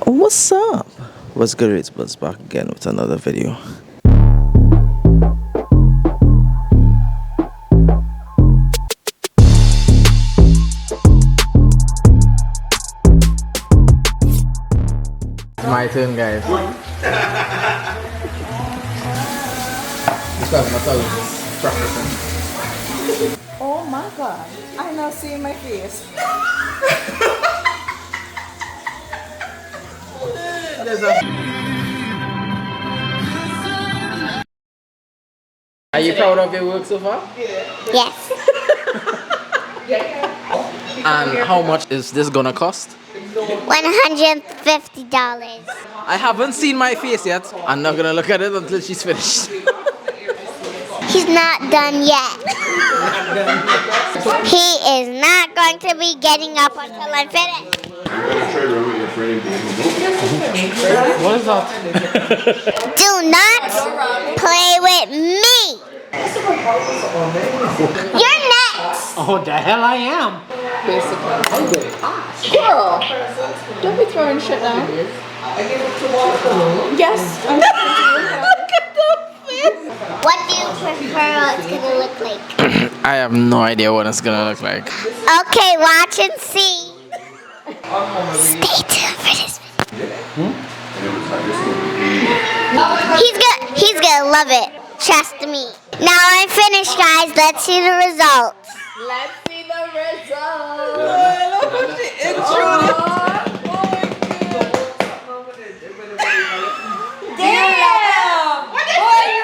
What's up? What's good? It's Buzz back again with another video. It's my turn, guys. Oh my god, I now see my face. Are you proud of your work so far? Yes. And how much is this gonna cost? $150. I haven't seen my face yet. I'm not gonna look at it until she's finished. He's not done yet. He is not going to be getting up until I'm finished. What is that? Do not play with me. You're next. Oh, the hell I am. Basically. Squirrel! Don't be throwing shit down. Yes. Look at the face. What do you prefer it's going to look like? I have no idea what it's gonna look like. Okay, watch and see. Stay tuned for this video. He's gonna love it. Trust me. Now I'm finished, guys. Let's see the results. Let's see the results. Look what she intruded. Damn!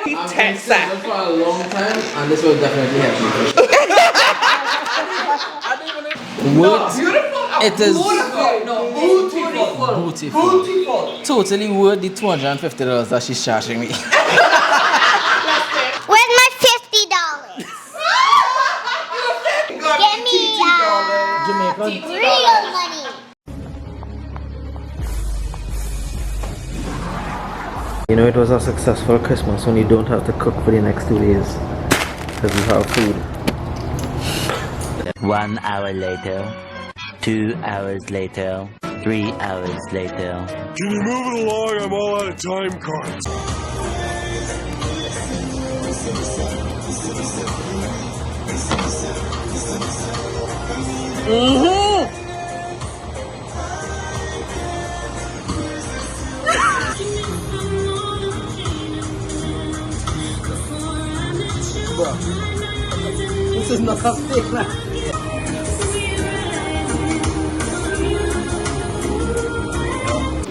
He text that. For a long time, and this will definitely help me. It is beautiful. Totally worth the $250 that she's charging me. Where's my $50? Give me real money. You know, it was a successful Christmas when you don't have to cook for the next 2 days because you have food. 1 hour later, 2 hours later, 3 hours later. Can you move it along? I'm all out of time cards. This is not a steak, man.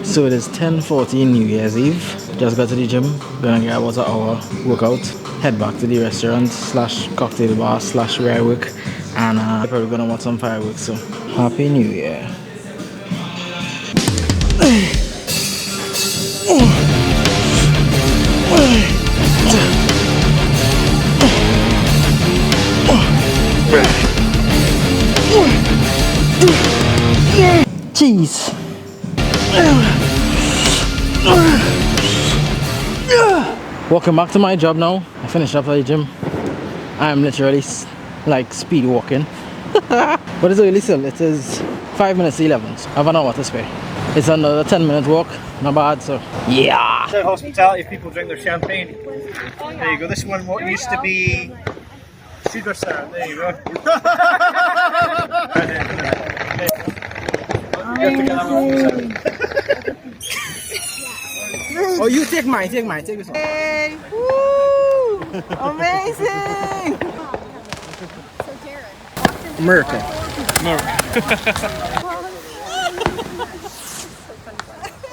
So it is 10:40 New Year's Eve. Just got to the gym. Gonna get about an hour workout. Head back to the restaurant / cocktail bar / where I work. And probably gonna watch some fireworks. So Happy New Year. Jeez. Welcome back to my job now. I finished up at the gym. I'm literally like speed walking. But it's early still. It is 5 minutes to 11. So I have an hour to spare. It's another 10-minute walk. Not bad, so yeah. The hospitality, if people drink their champagne. There you go. This one what used to be sugar syrup. There you go. Oh, you take mine, take this one. Hey, woo! Amazing! America.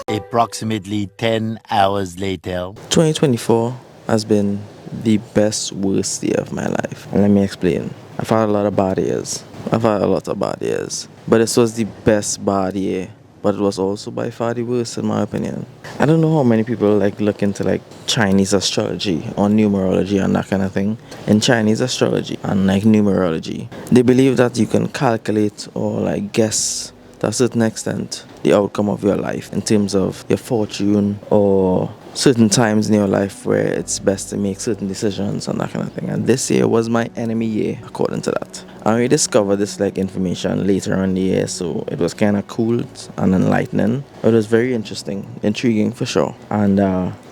Approximately 10 hours later. 2024 has been the best, worst year of my life. And let me explain. I've had a lot of bad years. But this was the best bad year. But it was also by far the worst in my opinion. I don't know how many people like look into like Chinese astrology or numerology and that kind of thing. In Chinese astrology and like numerology, they believe that you can calculate or like guess to a certain extent the outcome of your life in terms of your fortune or certain times in your life where it's best to make certain decisions and that kind of thing. And this year was my enemy year according to that. And we discovered this like information later on in the year, so it was kind of cool and enlightening. It was very interesting, intriguing for sure. And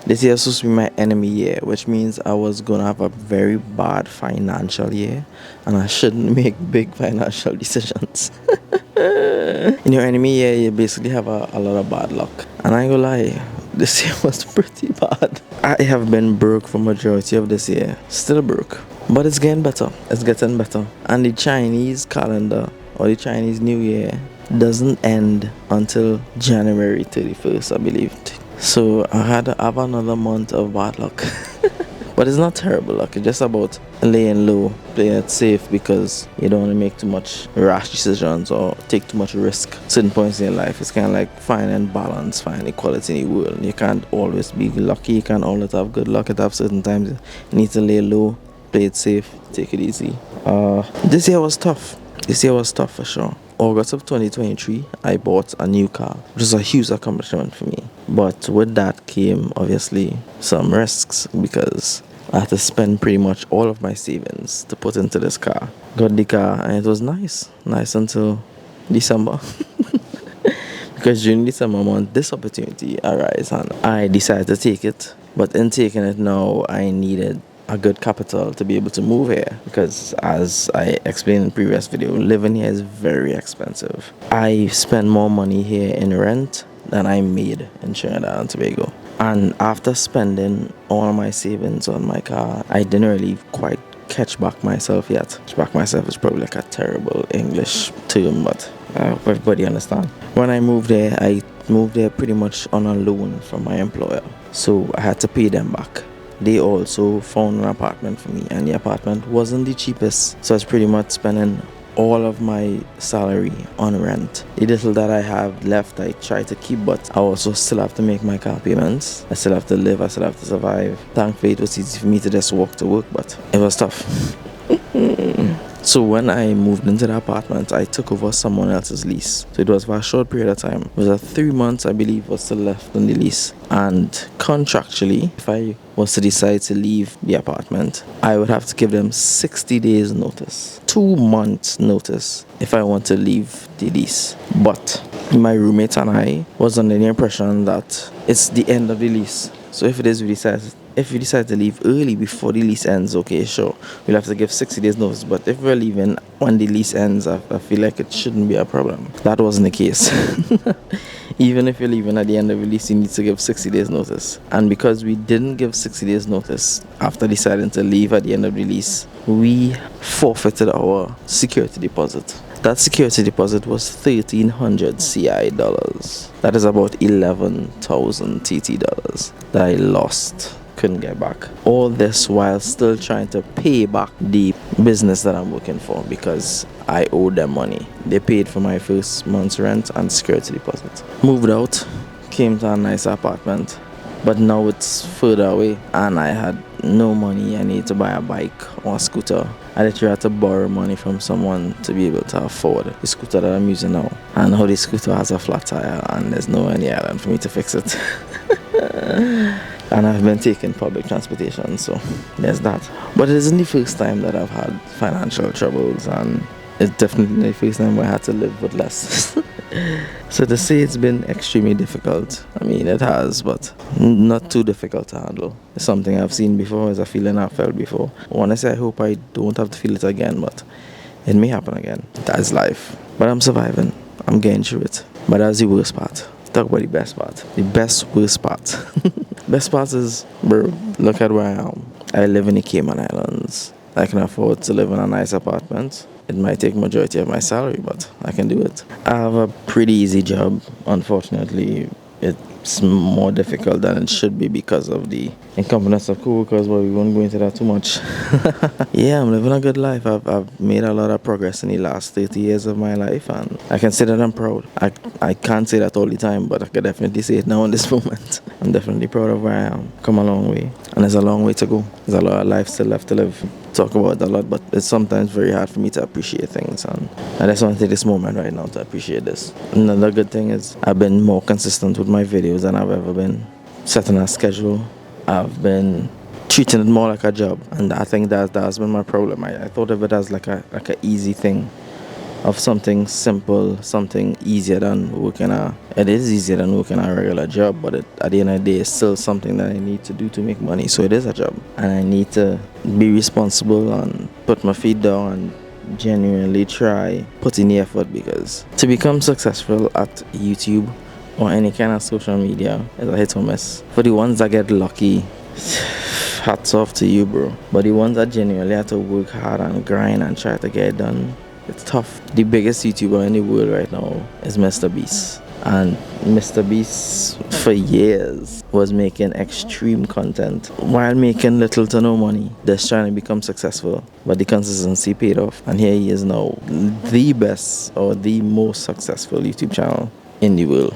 this year was supposed to be my enemy year, which means I was gonna have a very bad financial year, and I shouldn't make big financial decisions. In your enemy year, you basically have a lot of bad luck. And I ain't gonna lie, this year was pretty bad. I have been broke for majority of this year. Still broke. But it's getting better. It's getting better. And the Chinese calendar, or the Chinese New Year, doesn't end until January 31st, I believe. So I had to have another month of bad luck. But it's not terrible luck. It's just about laying low, playing it safe, because you don't want to make too much rash decisions or take too much risk. Certain points in your life, it's kind of like finding balance, finding equality in the world. You can't always be lucky. You can't always have good luck. At certain times, you need to lay low, play it safe, take it easy. This year was tough. This year was tough for sure. August of 2023, I bought a new car, which was a huge accomplishment for me. But with that came obviously some risks, because I had to spend pretty much all of my savings to put into this car. Got the car and it was nice until December. Because during December month, this opportunity arose and I decided to take it. But in taking it now, I needed a good capital to be able to move here, because as I explained in the previous video, living here is very expensive. I spend more money here in rent than I made in Trinidad and Tobago. And after spending all my savings on my car, I didn't really quite catch back myself yet. Catch back myself is probably like a terrible English term, but I hope everybody understand. When I moved there, I moved there pretty much on a loan from my employer, so I had to pay them back. They also found an apartment for me, and the apartment wasn't the cheapest, so I was pretty much spending all of my salary on rent. The little that I have left, I try to keep, but I also still have to make my car payments. I still have to live, I still have to survive. Thankfully, it was easy for me to just walk to work, but it was tough. So when I moved into the apartment, I took over someone else's lease. So it was for a short period of time. It was a 3 months, I believe, was still left on the lease. And contractually, if I was to decide to leave the apartment, I would have to give them 60 days notice. 2 months notice if I want to leave the lease. But my roommate and I was under the impression that it's the end of the lease. So if we decide to leave early before the lease ends, okay, sure, we'll have to give 60 days notice. But if we're leaving when the lease ends, I feel like it shouldn't be a problem. That wasn't the case. Even if you're leaving at the end of the lease, you need to give 60 days notice. And because we didn't give 60 days notice after deciding to leave at the end of the lease, we forfeited our security deposit. That security deposit was 1,300 CI dollars. That is about 11,000 TT dollars that I lost. Couldn't get back. All this while still trying to pay back the business that I'm working for, because I owe them money. They paid for my first month's rent and security deposit. Moved out, came to a nice apartment, but now it's further away and I had no money. I need to buy a bike or a scooter. I literally had to borrow money from someone to be able to afford the scooter that I'm using now. And how the scooter has a flat tire and there's no any island for me to fix it. And I've been taking public transportation, so there's that. But it isn't the first time that I've had financial troubles, and it's definitely the first time where I had to live with less. So to say it's been extremely difficult, I mean it has, but not too difficult to handle. It's something I've seen before, it's a feeling I've felt before. Honestly, I hope I don't have to feel it again, but it may happen again. That's life. But I'm surviving. I'm getting through it. But that's the worst part. Talk about the best part. The best worst part. Best part is, bro, look at where I am. I live in the Cayman Islands. I can afford to live in a nice apartment. It might take majority of my salary, but I can do it. I have a pretty easy job. Unfortunately, it's more difficult than it should be because of the incompetence of co-workers, but we won't go into that too much. Yeah, I'm living a good life. I've made a lot of progress in the last 30 years of my life, and I can say that I'm proud. I can't say that all the time, but I can definitely say it now in this moment. I'm definitely proud of where I am. Come a long way, and there's a long way to go. There's a lot of life still left to live. Talk about it a lot, but it's sometimes very hard for me to appreciate things, and I just want to take this moment right now to appreciate this. Another good thing is I've been more consistent with my videos than I've ever been. Setting a schedule. I've been treating it more like a job, and I think that's been my problem. I thought of it as like a easy thing, of something simple, something easier than working it is easier than working a regular job, but at the end of the day, it's still something that I need to do to make money. So it is a job, and I need to be responsible and put my feet down and genuinely try put in the effort, because to become successful at YouTube or any kind of social media is a hit or miss. For the ones that get lucky, hats off to you, bro. But the ones that genuinely have to work hard and grind and try to get it done, it's tough. The biggest YouTuber in the world right now is Mr. Beast. And Mr. Beast for years was making extreme content while making little to no money, just trying to become successful. But the consistency paid off, and here he is now, the best or the most successful YouTube channel in the world.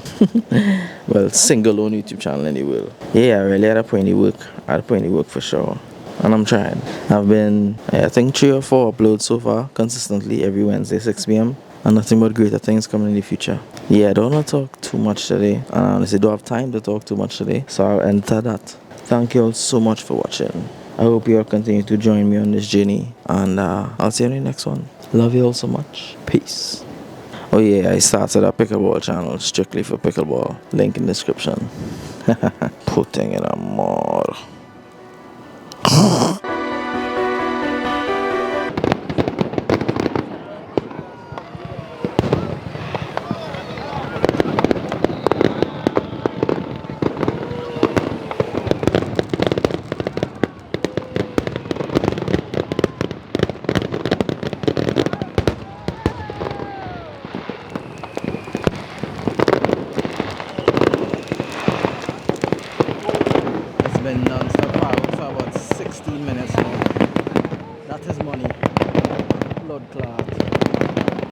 Well, single own YouTube channel in the world. Yeah, I really had to put in the work. I had to put in the work for sure. And I'm trying. I've been, I think 3 or 4 uploads so far, consistently every Wednesday, 6 p.m. And nothing but greater things coming in the future. Yeah, I don't want to talk too much today. And I honestly don't have time to talk too much today. So I'll enter that. Thank you all so much for watching. I hope you all continue to join me on this journey. And I'll see you in the next one. Love you all so much. Peace. Oh yeah, I started a pickleball channel strictly for pickleball. Link in description. Putting it on more.